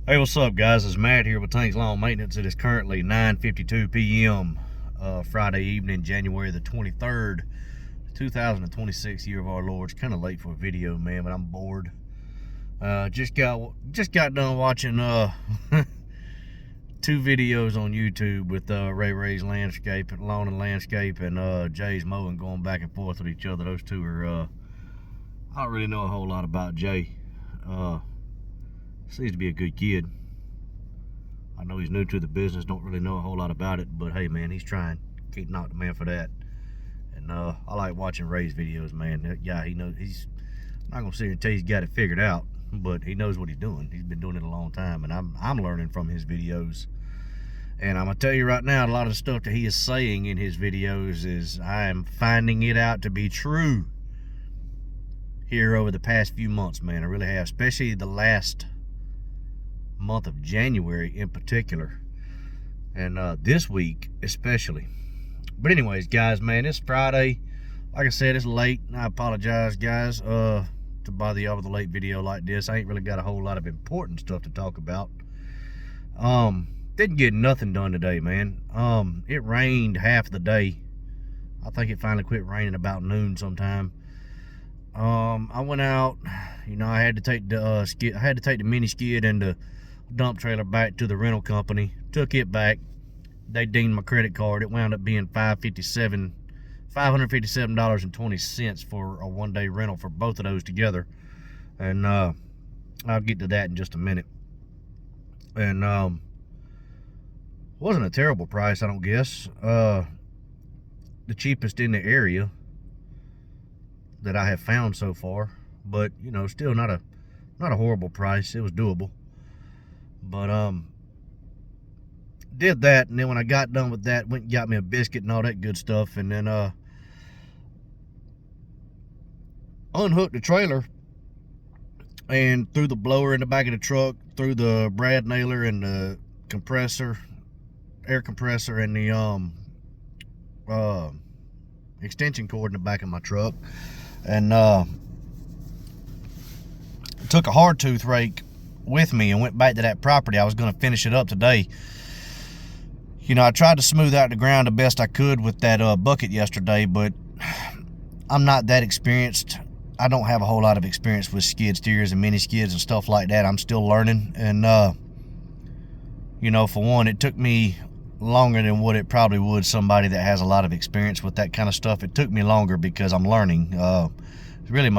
Hey, what's up, guys? It's Matt here with Tanks Lawn Maintenance. It is currently 9:52 p.m. Friday evening, January the 23rd, 2026 year of our Lord. It's kind of late for a video, man, but I'm bored. Just got done watching two videos on YouTube with Ray Ray's landscape, lawn and landscape, and Jay's mowing, going back and forth with each other. Those two are I don't really know a whole lot about Jay. Seems to be a good kid. I know he's new to the business, don't really know a whole lot about it, but hey, man, he's trying. Can't knock the man for that. And I like watching Ray's videos, man. That guy, he knows. I'm not gonna sit here and tell you he's got it figured out, but he knows what he's doing. He's been doing it a long time, and I'm learning from his videos. And I'm gonna tell you right now, a lot of the stuff that he is saying in his videos is I am finding it out to be true here over the past few months, man. I really have, especially the last month of January in particular, and this week especially. But anyways, guys, man, it's Friday. Like I said, it's late. I apologize, guys, to bother y'all with a late video like this. I ain't really got a whole lot of important stuff to talk about. Didn't get nothing done today, man. It rained half the day. I think it finally quit raining about noon sometime. I went out, you know, I had to take the mini skid and the dump trailer back to the rental company. Took it back. They dinged my credit card. It wound up being $557.20 for a one-day rental for both of those together. And I'll get to that in just a minute. And wasn't a terrible price, I don't guess. The cheapest in the area that I have found so far, but you know, still not a horrible price. It was doable. But did that, and then when I got done with that, went and got me a biscuit and all that good stuff, and then unhooked the trailer and threw the blower in the back of the truck, threw the brad nailer and the compressor, air compressor, and the extension cord in the back of my truck, and took a hard tooth rake with me and went back to that property. I was going to finish it up today. You know, I tried to smooth out the ground the best I could with that bucket yesterday, but I'm not that experienced. I don't have a whole lot of experience with skid steers and mini skids and stuff like that. I'm still learning, and you know, for one, it took me longer than what it probably would somebody that has a lot of experience with that kind of stuff. It took me longer because I'm learning. It's really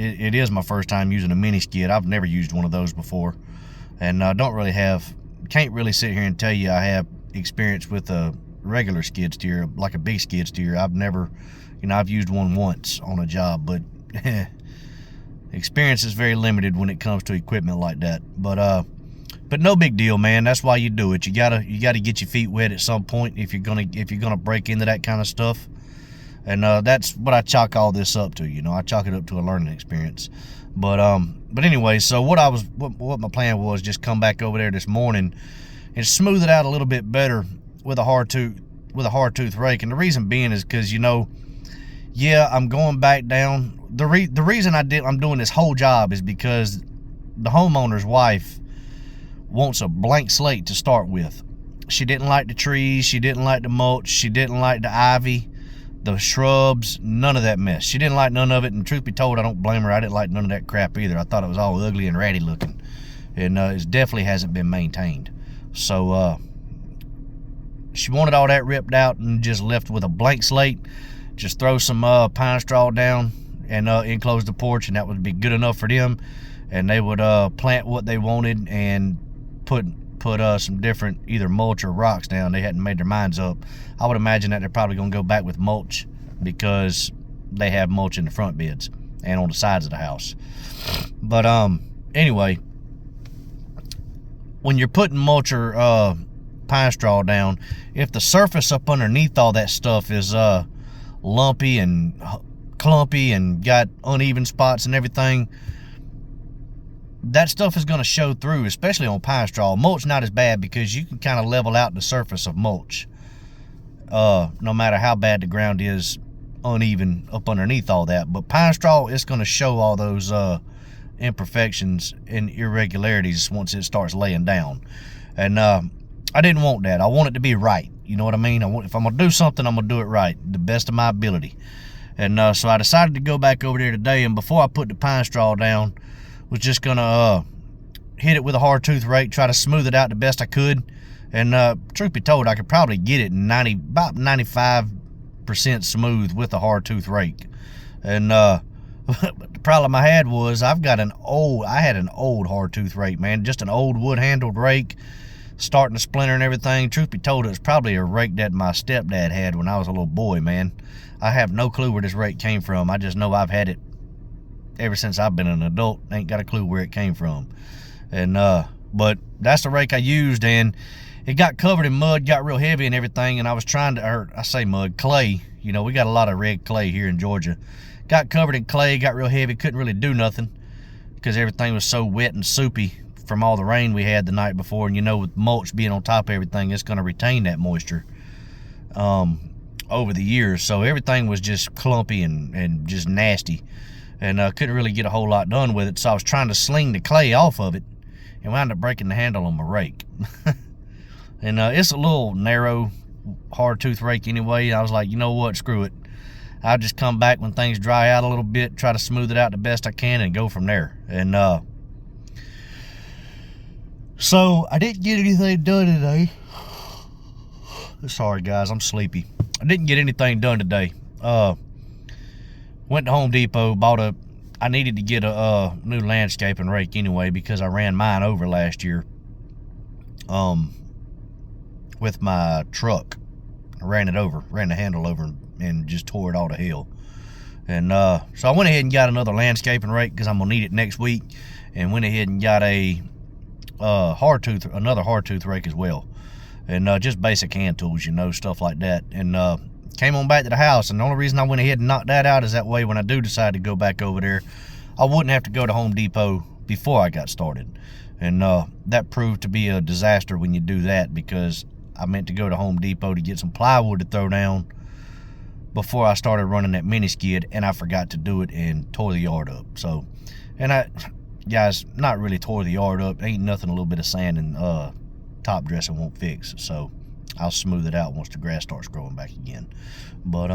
it is my first time using a mini skid. I've never used one of those before, and can't really sit here and tell you I have experience with a regular skid steer, like a big skid steer. I've never, you know, I've used one once on a job, but experience is very limited when it comes to equipment like that. But no big deal, man. That's why you do it. You gotta get your feet wet at some point if you're gonna break into that kind of stuff. And that's what I chalk all this up to. You know, I chalk it up to a learning experience. But anyway, so what my plan was, just come back over there this morning and smooth it out a little bit better with a hard tooth rake. And the reason being is because, you know, yeah, I'm going back down. The reason I'm doing this whole job is because the homeowner's wife wants a blank slate to start with. She didn't like the trees, she didn't like the mulch, she didn't like the ivy, the shrubs, none of that mess. She didn't like none of it, and truth be told, I don't blame her. I didn't like none of that crap either. I thought it was all ugly and ratty looking, and it definitely hasn't been maintained. So she wanted all that ripped out and just left with a blank slate. Just throw some pine straw down and enclose the porch, and that would be good enough for them. And they would plant what they wanted and put some different either mulch or rocks down. They hadn't made their minds up. I would imagine that they're probably gonna go back with mulch because they have mulch in the front beds and on the sides of the house. But anyway, when you're putting mulch or pine straw down, if the surface up underneath all that stuff is lumpy and clumpy and got uneven spots and everything, that stuff is going to show through, especially on pine straw. Mulch not as bad because you can kind of level out the surface of mulch, no matter how bad the ground is uneven up underneath all that. But pine straw, it's going to show all those imperfections and irregularities once it starts laying down. And I didn't want that. I want it to be right. You know what I mean? If I'm going to do something, I'm going to do it right, the best of my ability. And so I decided to go back over there today, and before I put the pine straw down, was just going to hit it with a hard tooth rake, try to smooth it out the best I could. And truth be told, I could probably get it about 95% smooth with a hard tooth rake. And the problem I had was I had an old hard tooth rake, man, just an old wood handled rake, starting to splinter and everything. Truth be told, it was probably a rake that my stepdad had when I was a little boy, man. I have no clue where this rake came from. I just know I've had it ever since I've been an adult. Ain't got a clue where it came from. And but that's the rake I used, and it got covered in mud, got real heavy and everything, and I was trying to, or I say mud, clay. You know, we got a lot of red clay here in Georgia. Got covered in clay, got real heavy, couldn't really do nothing because everything was so wet and soupy from all the rain we had the night before. And you know, with mulch being on top of everything, it's going to retain that moisture over the years. So everything was just clumpy and just nasty, and couldn't really get a whole lot done with it. So I was trying to sling the clay off of it and wound up breaking the handle on my rake. And it's a little narrow hard tooth rake anyway. I was like, you know what, screw it. I'll just come back when things dry out a little bit, try to smooth it out the best I can, and go from there. And so I didn't get anything done today. Sorry guys, I'm sleepy. I didn't get anything done today. Went to Home Depot, I needed to get a new landscaping rake anyway, because I ran mine over last year with my truck. I ran the handle over and just tore it all to hell. And so I went ahead and got another landscaping rake because I'm gonna need it next week, and went ahead and got another hard tooth rake as well, and just basic hand tools, you know, stuff like that. And came on back to the house, and the only reason I went ahead and knocked that out is that way when I do decide to go back over there, I wouldn't have to go to Home Depot before I got started. And that proved to be a disaster when you do that, because I meant to go to Home Depot to get some plywood to throw down before I started running that mini skid, and I forgot to do it and tore the yard up. So, and guys, not really tore the yard up. Ain't nothing a little bit of sand and top dressing won't fix. So I'll smooth it out once the grass starts growing back again. But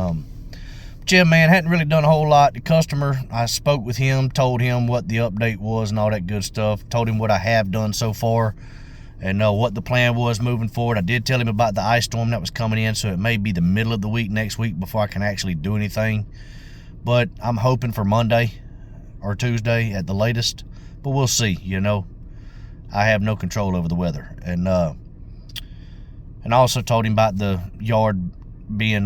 yeah, man, hadn't really done a whole lot. The customer, I spoke with him, told him what the update was and all that good stuff. Told him what I have done so far, and what the plan was moving forward. I did tell him about the ice storm that was coming in, so it may be the middle of the week next week before I can actually do anything. But I'm hoping for Monday or Tuesday at the latest. But we'll see, you know. I have no control over the weather. And I also told him about the yard being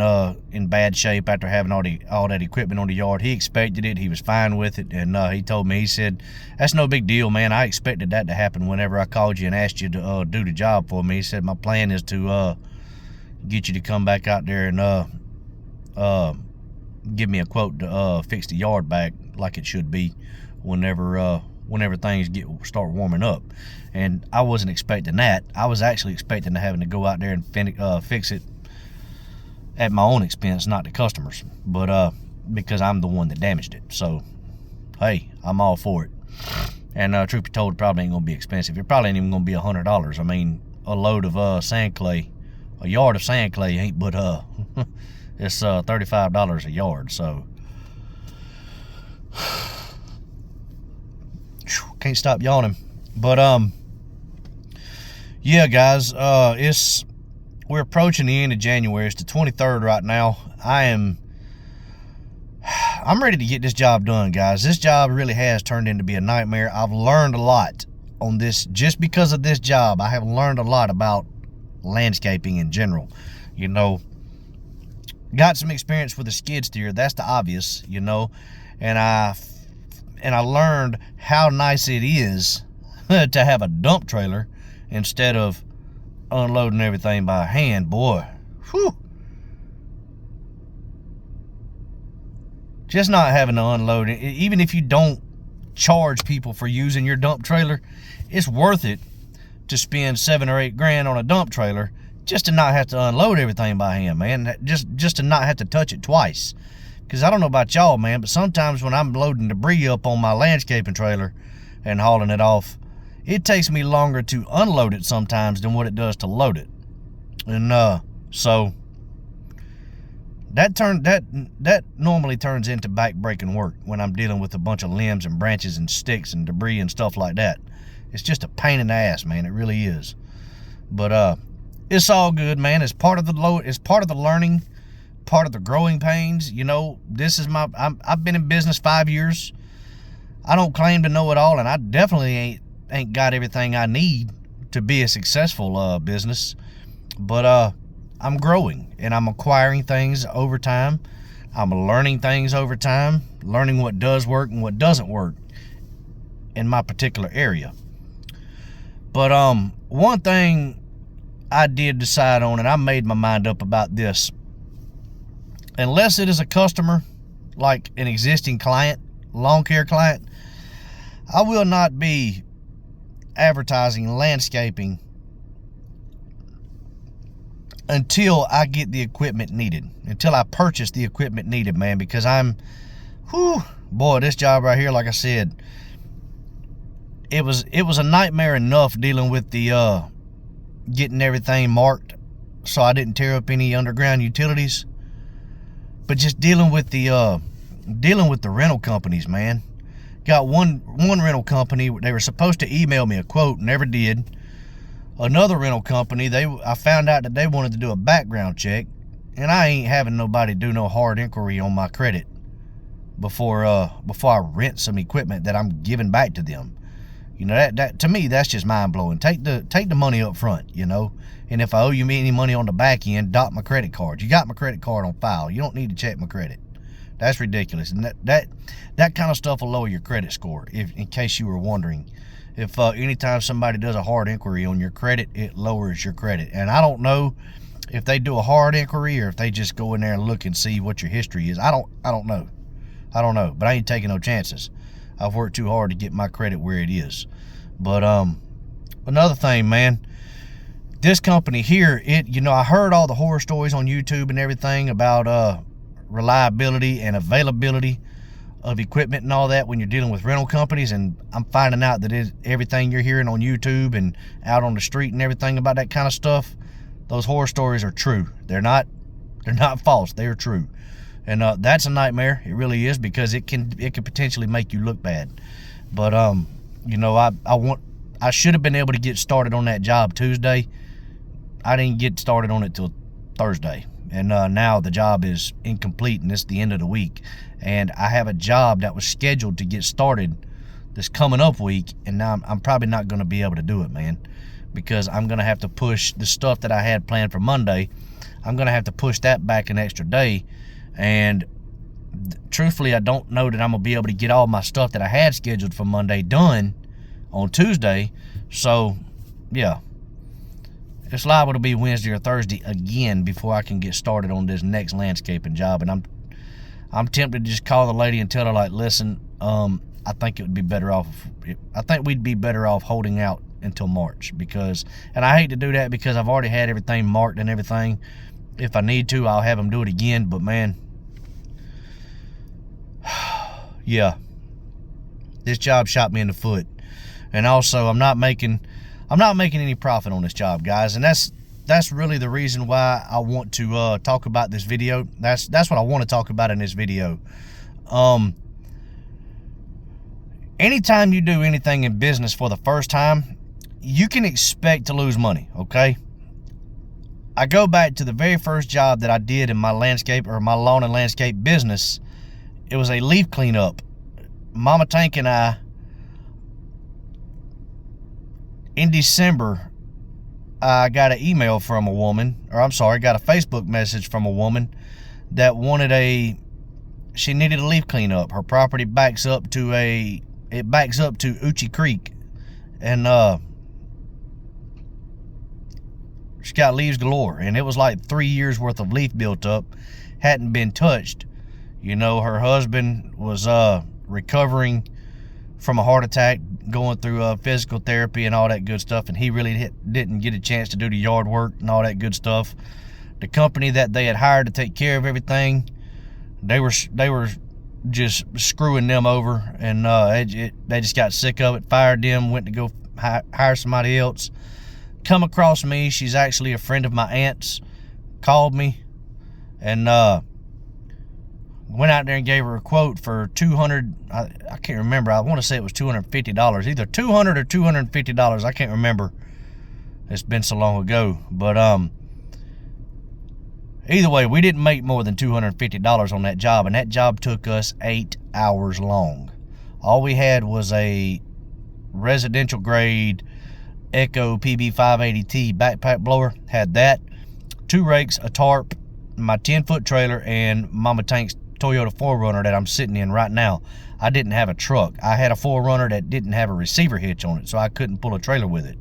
in bad shape after having all that equipment on the yard. He expected it. He was fine with it. And he told me, he said, that's no big deal, man. I expected that to happen whenever I called you and asked you to do the job for me. He said, my plan is to get you to come back out there and give me a quote to fix the yard back like it should be whenever things start warming up. And I wasn't expecting that. I was actually expecting to having to go out there and fix it at my own expense, not the customers, but because I'm the one that damaged it. So hey, I'm all for it. And truth be told, it probably ain't gonna be expensive. It probably ain't even gonna be $100. I mean, a load of sand clay, a yard of sand clay ain't but it's $35 a yard. So can't stop yawning. But yeah, guys, we're approaching the end of January. It's the 23rd right now. I'm ready to get this job done, guys. This job really has turned into be a nightmare. I've learned a lot on this. Just because of this job, I have learned a lot about landscaping in general. You know, got some experience with a skid steer. That's the obvious, you know. And I learned how nice it is to have a dump trailer instead of unloading everything by hand. Boy, whew. Just not having to unload it, even if you don't charge people for using your dump trailer, it's worth it to spend $7 or $8 grand on a dump trailer just to not have to unload everything by hand, man. Just to not have to touch it twice. Because I don't know about y'all, man, but sometimes when I'm loading debris up on my landscaping trailer, and hauling it off, it takes me longer to unload it sometimes than what it does to load it. And so that normally turns into back-breaking work when I'm dealing with a bunch of limbs and branches and sticks and debris and stuff like that. It's just a pain in the ass, man. It really is. But it's all good, man. It's part of the learning, part of the growing pains. You know, this is I've been in business 5 years. I don't claim to know it all, and I definitely ain't got everything I need to be a successful business. But I'm growing, and I'm acquiring things over time. I'm learning things over time, learning what does work and what doesn't work in my particular area. But one thing I did decide on, and I made my mind up about this, unless it is a customer, like an existing client, lawn care client, I will not be advertising landscaping until I get the equipment needed, until I purchase the equipment needed, man, because boy, this job right here, like I said, it was a nightmare enough dealing with the getting everything marked so I didn't tear up any underground utilities, but just dealing with the rental companies, man. Got one rental company, they were supposed to email me a quote, never did. Another rental company, I found out that they wanted to do a background check, and I ain't having nobody do no hard inquiry on my credit before I rent some equipment that I'm giving back to them. You know, that to me, that's just mind blowing. Take the money up front, you know. And if I owe you any money on the back end, dot my credit card. You got my credit card on file. You don't need to check my credit. That's ridiculous. And that kind of stuff will lower your credit score, in case you were wondering. If anytime somebody does a hard inquiry on your credit, it lowers your credit. And I don't know if they do a hard inquiry or if they just go in there and look and see what your history is. I don't know. But I ain't taking no chances. I've worked too hard to get my credit where it is. But another thing, man, this company here, I heard all the horror stories on YouTube and everything about reliability and availability of equipment and all that when you're dealing with rental companies, and I'm finding out that everything you're hearing on YouTube and out on the street and everything about that kind of stuff, those horror stories are true. They're not false. They are true. And that's a nightmare. It really is, because it can potentially make you look bad. But I should have been able to get started on that job Tuesday. I didn't get started on it till Thursday. And now the job is incomplete, and it's the end of the week. And I have a job that was scheduled to get started this coming up week, and now I'm probably not going to be able to do it, man, because I'm going to have to push the stuff that I had planned for Monday. I'm going to have to push that back an extra day. And truthfully, I don't know that I'm going to be able to get all my stuff that I had scheduled for Monday done on Tuesday. So, yeah. It's liable to be Wednesday or Thursday again before I can get started on this next landscaping job. And I'm tempted to just call the lady and tell her, like, listen, I think we'd be better off holding out until March, and I hate to do that because I've already had everything marked and everything. If I need to, I'll have them do it again. But man, yeah, this job shot me in the foot. And also, I'm not making any profit on this job, guys, and that's really the reason why I want to talk about this video. That's what I want to talk about in this video. Anytime you do anything in business for the first time, you can expect to lose money, okay? I go back to the very first job that I did in my lawn and landscape business. It was a leaf cleanup. Mama Tank and I, in December, I got an email from a woman, got a Facebook message from a woman that she needed a leaf cleanup. Her property backs up to Uchi Creek, and she's got leaves galore, and it was like 3 years worth of leaf built up, hadn't been touched. You know, her husband was recovering from a heart attack, going through physical therapy and all that good stuff, and he really didn't get a chance to do the yard work and all that good stuff. The company that they had hired to take care of everything, they were just screwing them over, and they just got sick of it, fired them, went to go hire somebody else. Come across me. She's actually a friend of my aunt's. Called me and went out there and gave her a quote for $200. I can't remember. I want to say it was $250, either $200 or $250. I can't remember. It's been so long ago, but either way, we didn't make more than $250 on that job, and that job took us 8 hours long. All we had was a residential grade Echo PB580T backpack blower. Had that, 2 rakes, a tarp, my 10-foot trailer, and Mama Tank's Toyota 4Runner that I'm sitting in right now. I didn't have a truck. I had a 4Runner that didn't have a receiver hitch on it, so I couldn't pull a trailer with it.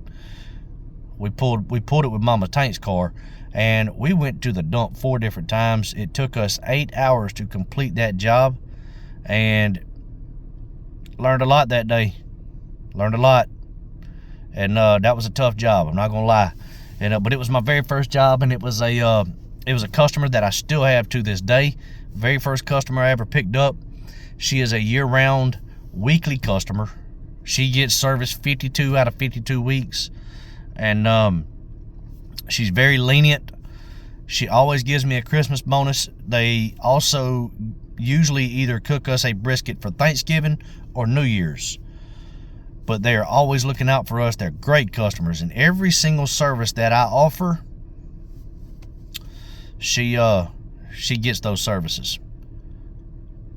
We pulled it with Mama Tank's car, and we went to the dump 4 different times. It took us 8 hours to complete that job, and learned a lot that day. Learned a lot. And that was a tough job, I'm not gonna lie. And but it was my very first job, and it was a customer that I still have to this day. Very first customer I ever picked up. She is a year-round weekly customer. She gets service 52 out of 52 weeks, and she's very lenient. She always gives me a Christmas bonus. They also usually either cook us a brisket for Thanksgiving or New Year's. But they are always looking out for us. They're great customers. And every single service that I offer, she gets those services.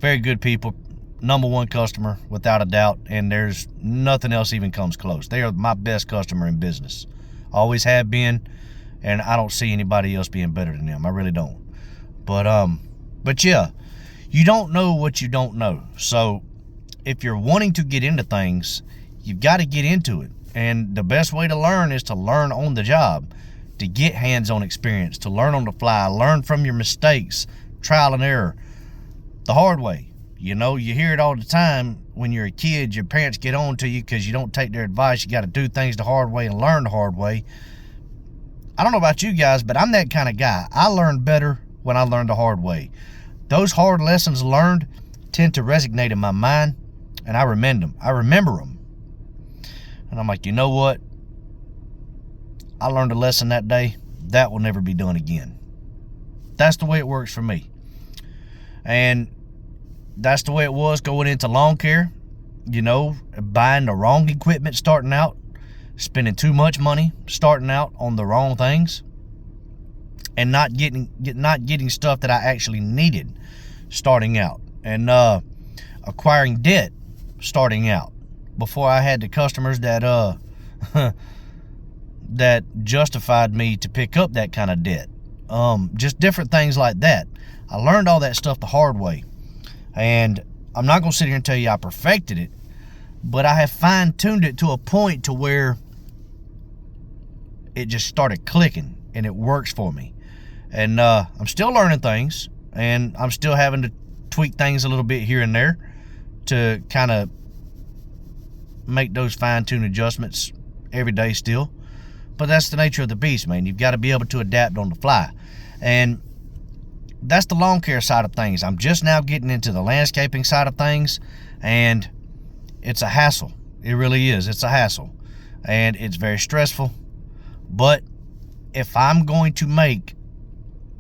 Very good people. #1 customer, without a doubt. And there's nothing else even comes close. They are my best customer in business. Always have been. And I don't see anybody else being better than them. I really don't. But yeah, you don't know what you don't know. So if you're wanting to get into things, you've got to get into it. And the best way to learn is to learn on the job, to get hands-on experience, to learn on the fly, learn from your mistakes, trial and error, the hard way. You know, you hear it all the time when you're a kid. Your parents get on to you because you don't take their advice. You got to do things the hard way and learn the hard way. I don't know about you guys, but I'm that kind of guy. I learn better when I learn the hard way. Those hard lessons learned tend to resonate in my mind, and I remember them. And I'm like, you know what? I learned a lesson that day. That will never be done again. That's the way it works for me. And that's the way it was going into lawn care. You know, buying the wrong equipment starting out, spending too much money starting out on the wrong things, and not getting stuff that I actually needed starting out, and acquiring debt starting out before I had the customers that that justified me to pick up that kind of debt. Just different things like that. I learned all that stuff the hard way, and I'm not gonna sit here and tell you I perfected it, but I have fine-tuned it to a point to where it just started clicking, and it works for me. And I'm still learning things, and I'm still having to tweak things a little bit here and there to kind of make those fine-tuned adjustments every day still. But that's the nature of the beast, man. You've got to be able to adapt on the fly. And that's the lawn care side of things. I'm just now getting into the landscaping side of things, and it's a hassle. It really is. It's a hassle, and it's very stressful. But if I'm going to make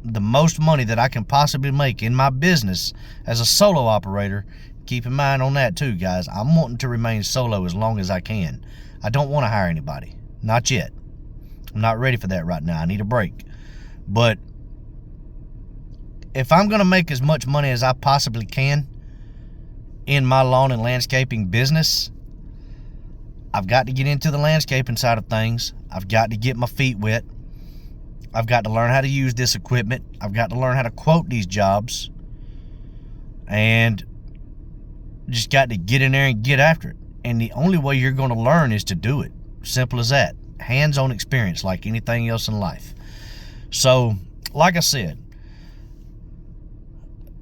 the most money that I can possibly make in my business as a solo operator, keep in mind on that too, guys. I'm wanting to remain solo as long as I can. I don't want to hire anybody. Not yet. I'm not ready for that right now. I need a break. But if I'm going to make as much money as I possibly can in my lawn and landscaping business, I've got to get into the landscaping side of things. I've got to get my feet wet. I've got to learn how to use this equipment. I've got to learn how to quote these jobs. And just got to get in there and get after it. And the only way you're going to learn is to do it. Simple as that. Hands-on experience like anything else in life. So, like I said,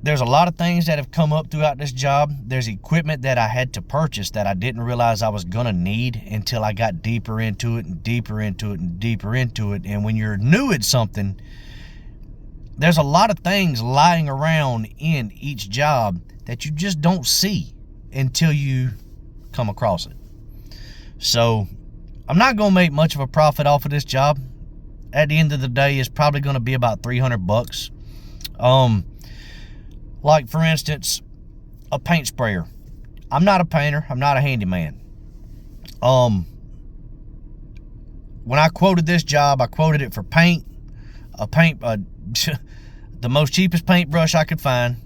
there's a lot of things that have come up throughout this job. There's equipment that I had to purchase that I didn't realize I was going to need until I got deeper into it and deeper into it and deeper into it. And when you're new at something, there's a lot of things lying around in each job that you just don't see until you come across it. So I'm not going to make much of a profit off of this job. At the end of the day, it's probably going to be about $300. Like for instance, a paint sprayer. I'm not a painter. I'm not a handyman. When I quoted this job, I quoted it for paint, the most cheapest paintbrush I could find,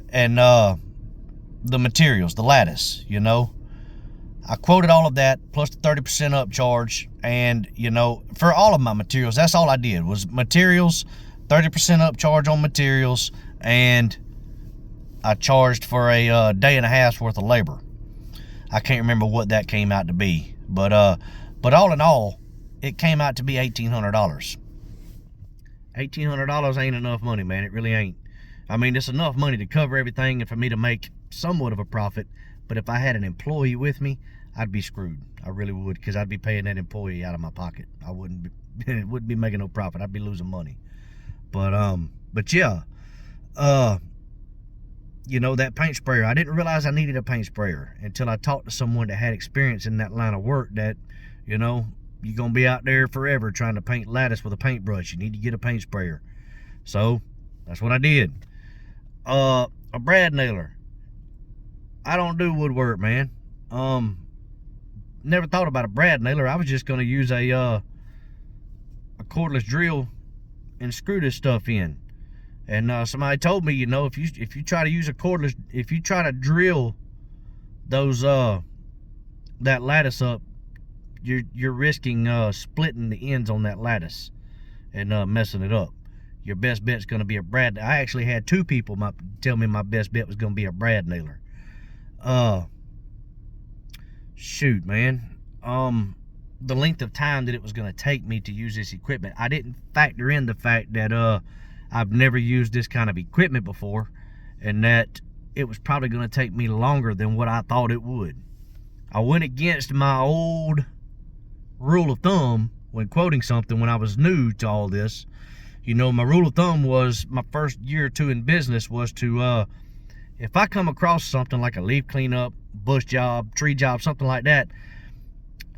and the materials, the lattice, you know. I quoted all of that plus the 30% upcharge, and you know, for all of my materials, that's all I did was materials, 30% upcharge on materials, and I charged for a day and a half's worth of labor. I can't remember what that came out to be, but all in all, it came out to be $1,800. $1,800 ain't enough money, man. It really ain't. I mean, it's enough money to cover everything and for me to make somewhat of a profit. But if I had an employee with me, I'd be screwed. I really would, because I'd be paying that employee out of my pocket. I wouldn't be making no profit. I'd be losing money. But yeah, you know, that paint sprayer, I didn't realize I needed a paint sprayer until I talked to someone that had experience in that line of work, that, you know, you're going to be out there forever trying to paint lattice with a paintbrush. You need to get a paint sprayer. So that's what I did. A brad nailer. I don't do woodwork, man. Never thought about a brad nailer. I was just going to use a cordless drill and screw this stuff in. And somebody told me, you know, if you try to use a cordless, if you try to drill those that lattice up, you're risking splitting the ends on that lattice and messing it up. Your best bet's going to be a brad. I actually had two people tell me my best bet was going to be a brad nailer. Shoot, man. The length of time that it was going to take me to use this equipment, I didn't factor in the fact that I've never used this kind of equipment before, and that it was probably going to take me longer than what I thought it would. I went against my old rule of thumb when quoting something when I was new to all this. You know, my rule of thumb was, my first year or two in business was to, if I come across something like a leaf cleanup, bush job, tree job, something like that,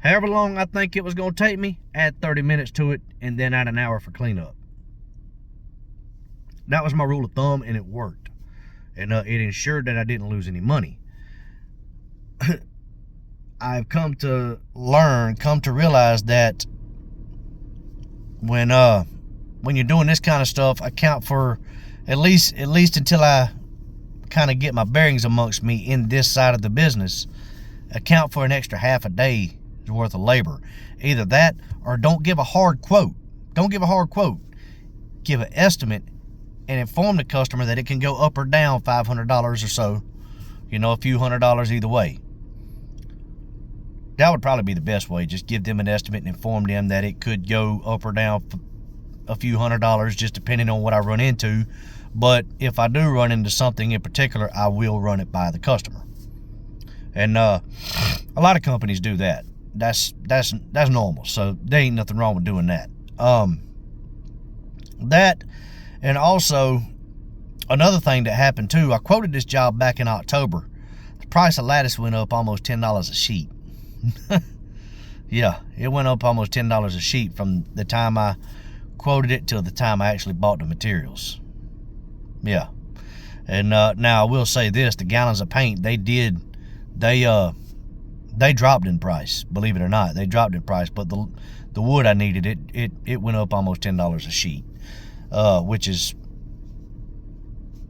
however long I think it was going to take me, add 30 minutes to it, and then add an hour for cleanup. That was my rule of thumb, and it worked. And it ensured that I didn't lose any money. I've come to realize that when you're doing this kind of stuff, account for at least until I kind of get my bearings amongst me in this side of the business, account for an extra half a day's worth of labor. Either that, or don't give a hard quote. Don't give a hard quote. Give an estimate and inform the customer that it can go up or down $500 or so. You know, a few $100s either way. That would probably be the best way. Just give them an estimate and inform them that it could go up or down a few $100s, just depending on what I run into. But if I do run into something in particular, I will run it by the customer. And a lot of companies do that. That's normal. So there ain't nothing wrong with doing that. That, and also another thing that happened too, I quoted this job back in October. The price of lattice went up almost $10 a sheet. Yeah, it went up almost $10 a sheet from the time I quoted it till the time I actually bought the materials. Yeah. And now I will say this, the gallons of paint, they dropped in price, believe it or not. They dropped in price, but the wood I needed, it went up almost $10 a sheet, which is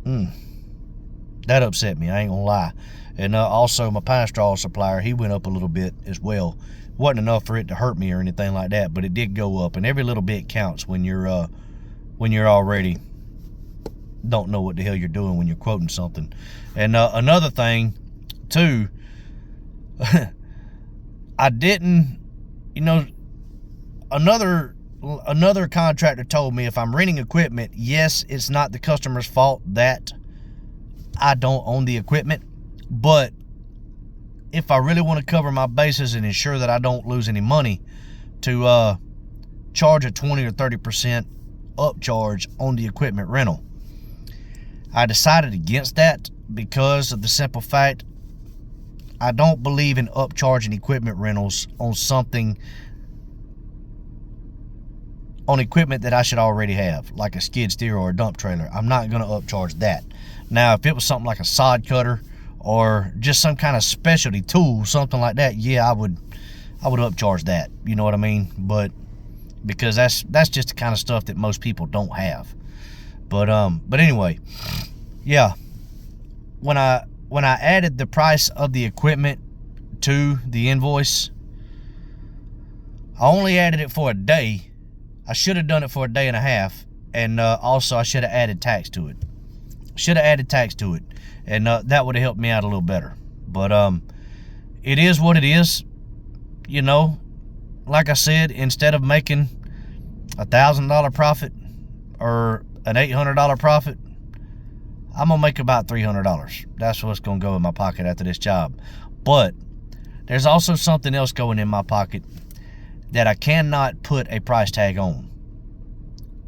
that upset me, I ain't gonna lie. And also my pine straw supplier, he went up a little bit as well. Wasn't enough for it to hurt me or anything like that, but it did go up, and every little bit counts when you're already don't know what the hell you're doing when you're quoting something. And another thing too, I didn't, you know, another contractor told me if I'm renting equipment, yes, it's not the customer's fault that I don't own the equipment, but if I really want to cover my bases and ensure that I don't lose any money, to charge a 20 or 30% upcharge on the equipment rental. I decided against that because of the simple fact I don't believe in upcharging equipment rentals on equipment that I should already have, like a skid steer or a dump trailer. I'm not going to upcharge that. Now, if it was something like a sod cutter or just some kind of specialty tool, something like that, yeah, I would upcharge that. You know what I mean? But because that's just the kind of stuff that most people don't have. But anyway, yeah. When I added the price of the equipment to the invoice, I only added it for a day. I should have done it for a day and a half, and also I should have added tax to it. And that would have helped me out a little better. But it is what it is. You know, like I said, instead of making $1,000 profit or an $800 profit, I'm gonna make about $300. That's what's gonna go in my pocket after this job. But there's also something else going in my pocket that I cannot put a price tag on.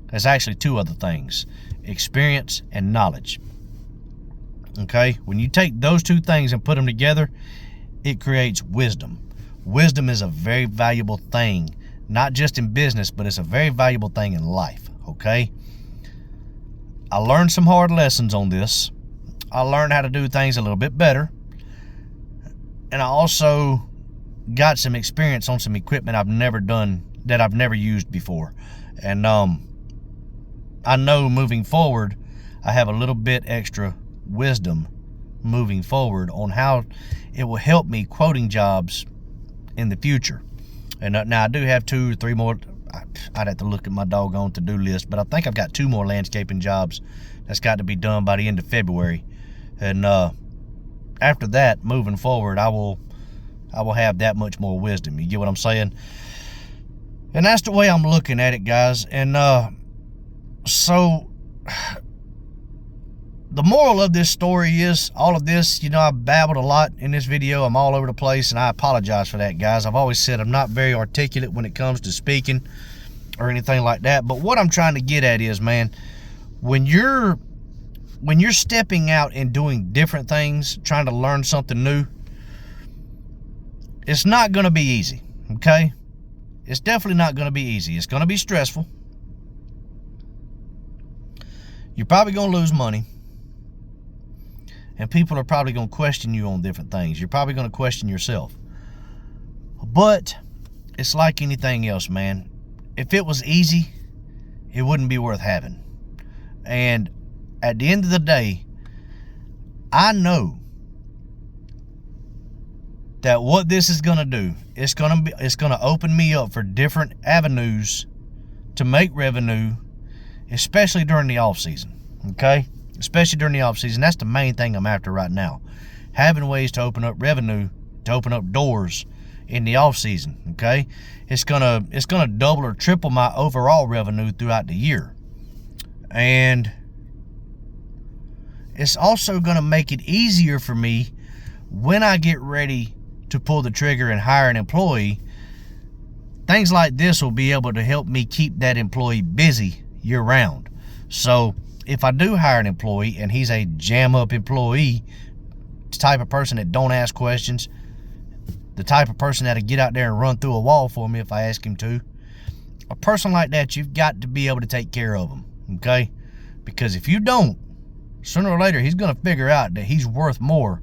There's actually two other things: experience and knowledge. Okay, when you take those two things and put them together, it creates wisdom. Wisdom is a very valuable thing, not just in business, but it's a very valuable thing in life. Okay, I learned some hard lessons on this. I learned how to do things a little bit better, and I also got some experience on some equipment I've never done, that I've never used before. And I know moving forward I have a little bit extra wisdom moving forward on how it will help me quoting jobs in the future. And now I do have 2 or 3 more. I'd have to look at my doggone to-do list, but I think I've got 2 more landscaping jobs that's got to be done by the end of February. And after that, moving forward, I will have that much more wisdom. You get what I'm saying? And that's the way I'm looking at it, guys. And so the moral of this story is, all of this, you know, I babbled a lot in this video. I'm all over the place, and I apologize for that, guys. I've always said I'm not very articulate when it comes to speaking or anything like that. But what I'm trying to get at is, man, when you're stepping out and doing different things, trying to learn something new, it's not going to be easy, okay? It's definitely not going to be easy. It's going to be stressful. You're probably going to lose money. And people are probably going to question you on different things. You're probably going to question yourself. But it's like anything else, man. If it was easy, it wouldn't be worth having. And at the end of the day, I know that what this is going to do, it's going to open me up for different avenues to make revenue, especially during the off season. Okay? Especially during the off season. That's the main thing I'm after right now. Having ways to open up revenue, to open up doors in the off season. Okay? It's gonna double or triple my overall revenue throughout the year. And it's also gonna make it easier for me when I get ready to pull the trigger and hire an employee. Things like this will be able to help me keep that employee busy year round. So if I do hire an employee and he's a jam up employee, the type of person that don't ask questions, the type of person that'll get out there and run through a wall for me if I ask him to, a person like that, you've got to be able to take care of him, okay? Because if you don't, sooner or later he's going to figure out that he's worth more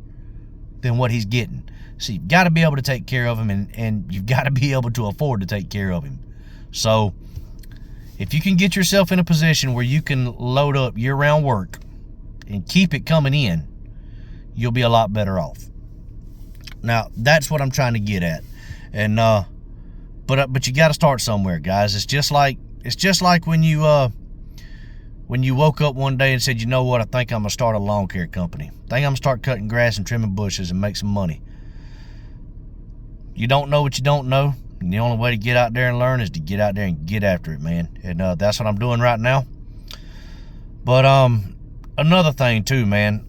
than what he's getting. So you've got to be able to take care of him, and you've got to be able to afford to take care of him. So if you can get yourself in a position where you can load up year-round work and keep it coming in, you'll be a lot better off. Now, that's what I'm trying to get at. And but you got to start somewhere, guys. It's just like when you woke up one day and said, you know what, I think I'm gonna start a lawn care company. I think I'm gonna start cutting grass and trimming bushes and make some money. You don't know what you don't know. And the only way to get out there and learn is to get out there and get after it, man. And that's what I'm doing right now. But another thing too, man.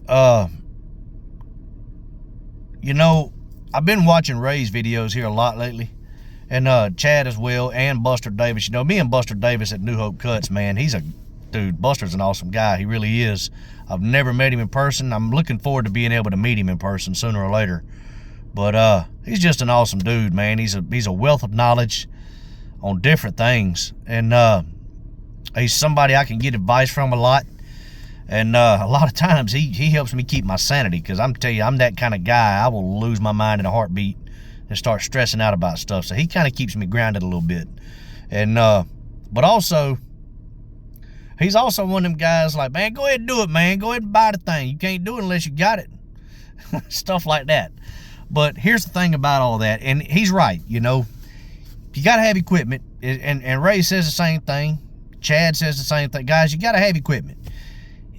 You know, I've been watching Ray's videos here a lot lately, and Chad as well, and Buster Davis. You know, me and Buster Davis at New Hope Cuts, man. He's dude, Buster's an awesome guy. He really is. I've never met him in person. I'm looking forward to being able to meet him in person sooner or later. But he's just an awesome dude, man. He's a wealth of knowledge on different things, and he's somebody I can get advice from a lot. And a lot of times he helps me keep my sanity, because I'm telling you, I'm that kind of guy. I will lose my mind in a heartbeat and start stressing out about stuff. So he kind of keeps me grounded a little bit. And but also, he's also one of them guys like, man, go ahead and do it, man. Go ahead and buy the thing. You can't do it unless you got it. Stuff like that. But here's the thing about all that, and he's right, you know. You got to have equipment, and Ray says the same thing. Chad says the same thing. Guys, you got to have equipment.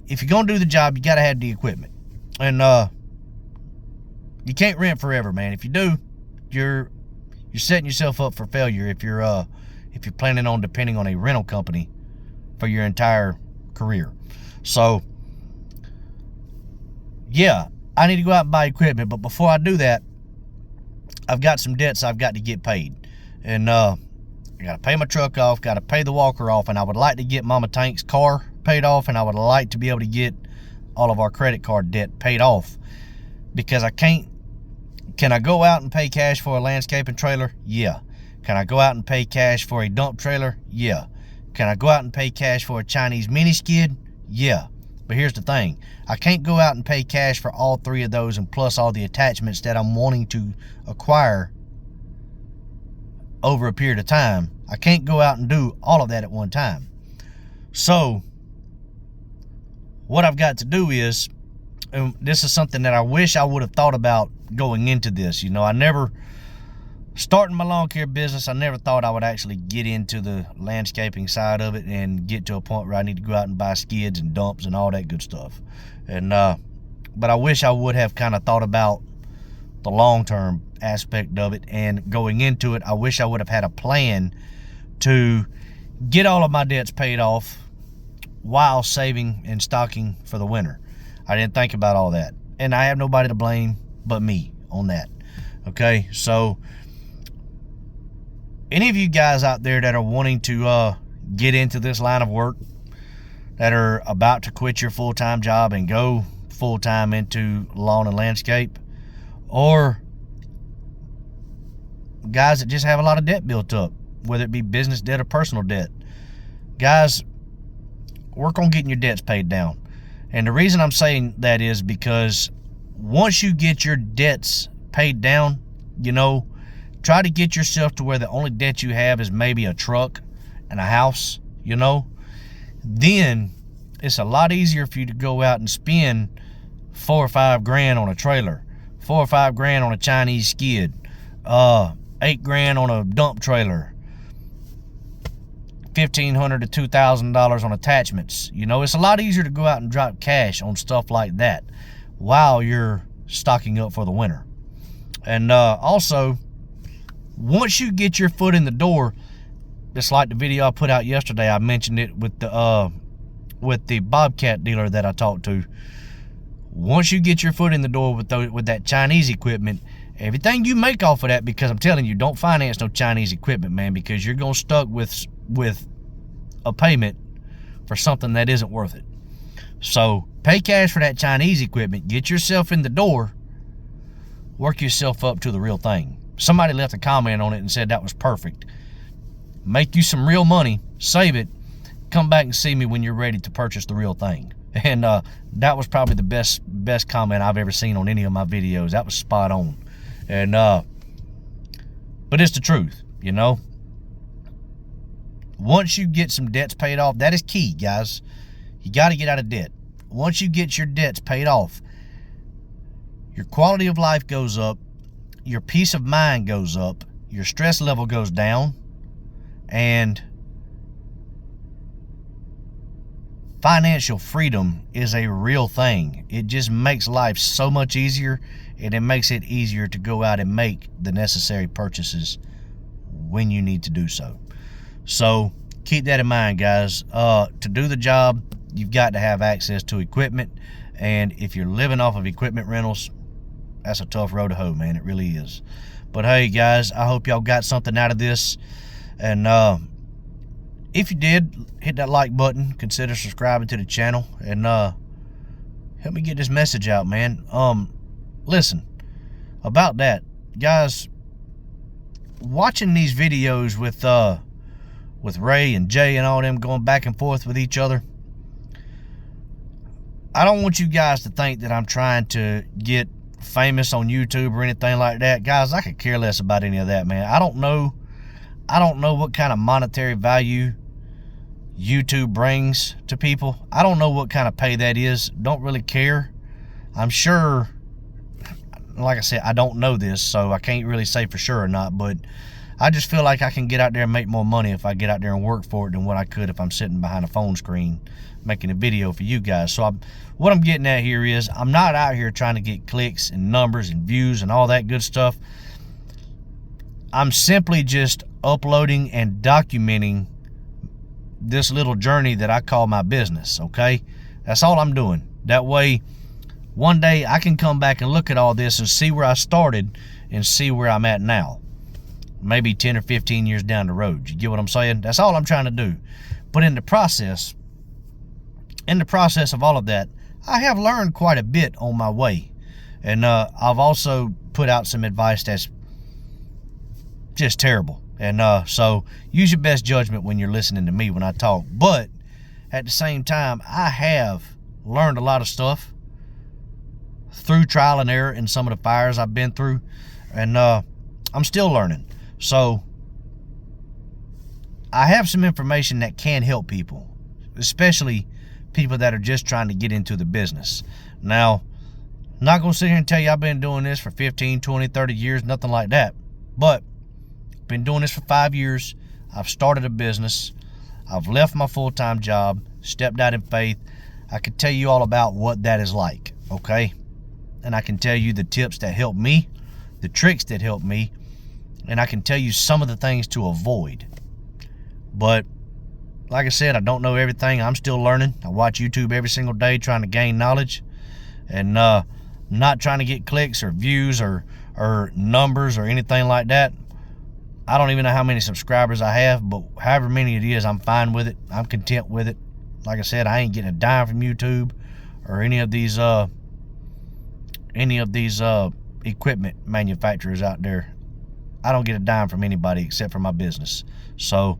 If you're going to do the job, you got to have the equipment. And you can't rent forever, man. If you do, you're setting yourself up for failure if you're planning on depending on a rental company for your entire career. So, yeah, I need to go out and buy equipment, but before I do that, I've got some debts I've got to get paid. And I got to pay my truck off, got to pay the walker off, and I would like to get Mama Tank's car paid off, and I would like to be able to get all of our credit card debt paid off, because can I go out and pay cash for a landscaping trailer? Yeah. Can I go out and pay cash for a dump trailer? Yeah. Can I go out and pay cash for a Chinese mini skid? Yeah. But here's the thing. I can't go out and pay cash for all three of those, and plus all the attachments that I'm wanting to acquire over a period of time. I can't go out and do all of that at one time. So what I've got to do is, and this is something that I wish I would have thought about going into this. You know, starting my lawn care business, I never thought I would actually get into the landscaping side of it and get to a point where I need to go out and buy skids and dumps and all that good stuff. And but I wish I would have kind of thought about the long-term aspect of it, and going into it, I wish I would have had a plan to get all of my debts paid off while saving and stocking for the winter. I didn't think about all that, and I have nobody to blame but me on that. Okay, so any of you guys out there that are wanting to get into this line of work, that are about to quit your full-time job and go full-time into lawn and landscape, or guys that just have a lot of debt built up, whether it be business debt or personal debt, guys, work on getting your debts paid down. And the reason I'm saying that is because once you get your debts paid down, you know, try to get yourself to where the only debt you have is maybe a truck and a house, you know. Then it's a lot easier for you to go out and spend $4 or $5 grand on a trailer, $4 or $5 grand on a Chinese skid, $8 grand on a dump trailer, $1,500 to $2,000 on attachments. You know, it's a lot easier to go out and drop cash on stuff like that while you're stocking up for the winter. And also, once you get your foot in the door, just like the video I put out yesterday, I mentioned it with the Bobcat dealer that I talked to. Once you get your foot in the door with that Chinese equipment, everything you make off of that, because I'm telling you, don't finance no Chinese equipment, man, because you're going to stuck with a payment for something that isn't worth it. So pay cash for that Chinese equipment, get yourself in the door, work yourself up to the real thing. Somebody left a comment on it and said that was perfect. Make you some real money, save it, come back and see me when you're ready to purchase the real thing. And that was probably the best comment I've ever seen on any of my videos. That was spot on. And but it's the truth, you know. Once you get some debts paid off, that is key, guys. You got to get out of debt. Once you get your debts paid off, your quality of life goes up, your peace of mind goes up, your stress level goes down, and financial freedom is a real thing. It just makes life so much easier, and it makes it easier to go out and make the necessary purchases when you need to do so. So keep that in mind, guys. To do the job, you've got to have access to equipment, and if you're living off of equipment rentals, that's a tough road to hoe, man. It really is. But hey, guys, I hope y'all got something out of this, and if you did, hit that like button, consider subscribing to the channel, and help me get this message out, man. Listen, about that, guys, watching these videos with Ray and Jay and all them going back and forth with each other, I don't want you guys to think that I'm trying to get famous on YouTube or anything like that. Guys, I could care less about any of that, man. I don't know what kind of monetary value YouTube brings to people. I don't know what kind of pay that is. Don't really care. I'm sure, like I said, I don't know this, so I can't really say for sure or not, but I just feel like I can get out there and make more money if I get out there and work for it than what I could if I'm sitting behind a phone screen making a video for you guys. So what I'm getting at here is, I'm not out here trying to get clicks and numbers and views and all that good stuff. I'm simply just uploading and documenting this little journey that I call my business, okay? That's all I'm doing. That way, one day I can come back and look at all this and see where I started and see where I'm at now. Maybe 10 or 15 years down the road. You get what I'm saying? That's all I'm trying to do. But in the process of all of that, I have learned quite a bit on my way. And I've also put out some advice that's just terrible. And so use your best judgment when you're listening to me when I talk. But at the same time, I have learned a lot of stuff through trial and error in some of the fires I've been through. And I'm still learning. So I have some information that can help people, especially people that are just trying to get into the business. Now, I'm not going to sit here and tell you I've been doing this for 15, 20, 30 years, nothing like that. But I've been doing this for 5 years. I've started a business. I've left my full-time job, stepped out in faith. I can tell you all about what that is like, okay? And I can tell you the tips that helped me, the tricks that helped me, and I can tell you some of the things to avoid. But like I said, I don't know everything. I'm still learning. I watch YouTube every single day trying to gain knowledge, and not trying to get clicks or views or numbers or anything like that. I don't even know how many subscribers I have, but however many it is, I'm fine with it. I'm content with it. Like I said, I ain't getting a dime from YouTube or any of these equipment manufacturers out there. I don't get a dime from anybody except for my business. So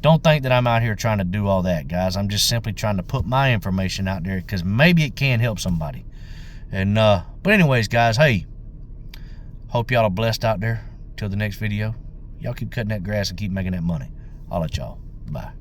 don't think that I'm out here trying to do all that, guys. I'm just simply trying to put my information out there because maybe it can help somebody. And but anyways, guys, hey, hope y'all are blessed out there. Till the next video, y'all keep cutting that grass and keep making that money. I'll let y'all. Bye.